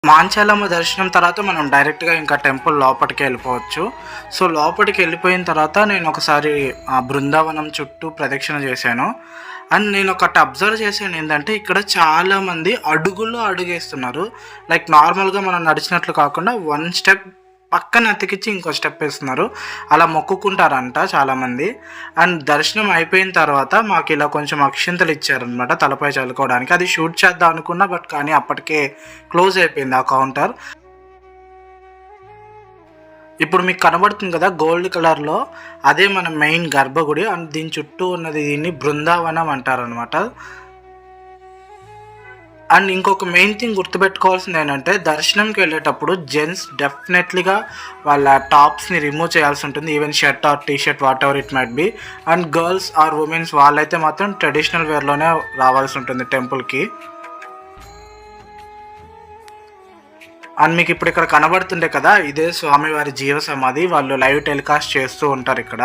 మాంచాలమ్మ దర్శనం తర్వాత మనం డైరెక్ట్‌గా ఇంకా టెంపుల్ లోపటికి వెళ్ళిపోవచ్చు. సో, లోపటికి వెళ్ళిపోయిన తర్వాత నేను ఒకసారి బృందావనం చుట్టూ ప్రదక్షిణ చేశాను. అండ్ నేను ఒకటి అబ్జర్వ్ చేశాను ఏందంటే, ఇక్కడ చాలామంది అడుగులో అడుగేస్తున్నారు. లైక్ నార్మల్‌గా మనం నడిచినట్లు కాకుండా వన్ స్టెప్ పక్కన అతికిచ్చి ఇంకో స్టెప్ ఏస్తున్నారు. అలా మొక్కుకుంటారంట చాలామంది. అండ్ దర్శనం అయిపోయిన తర్వాత మాకు ఇలా కొంచెం అక్షింతలు ఇచ్చారనమాట తలపై చల్లుకోవడానికి. అది షూట్ చేద్దాం అనుకున్నా కానీ అప్పటికే క్లోజ్ అయిపోయింది ఆ కౌంటర్. ఇప్పుడు మీకు కనబడుతుంది కదా గోల్డ్ కలర్‌లో, అదే మన మెయిన్ గర్భగుడి. అండ్ దీని చుట్టూ ఉన్నది దీన్ని బృందావనం అంటారనమాట. అండ్ ఇంకొక మెయిన్ థింగ్ గుర్తుపెట్టుకోవాల్సింది ఏంటంటే, దర్శనంకి వెళ్ళేటప్పుడు జెంట్స్ డెఫినెట్లీగా వాళ్ళ టాప్స్ని రిమూవ్ చేయాల్సి ఉంటుంది. Even shirt or T shirt whatever it might be. And girls or womens వాళ్ళైతే మాత్రం ట్రెడిషనల్ వేర్లోనే రావాల్సి ఉంటుంది టెంపుల్కి. అండ్ మీకు ఇప్పుడు ఇక్కడ కనబడుతుండే కదా, ఇదే స్వామివారి జీవ సమాధి. వాళ్ళు లైవ్ టెలికాస్ట్ చేస్తూ ఉంటారు ఇక్కడ.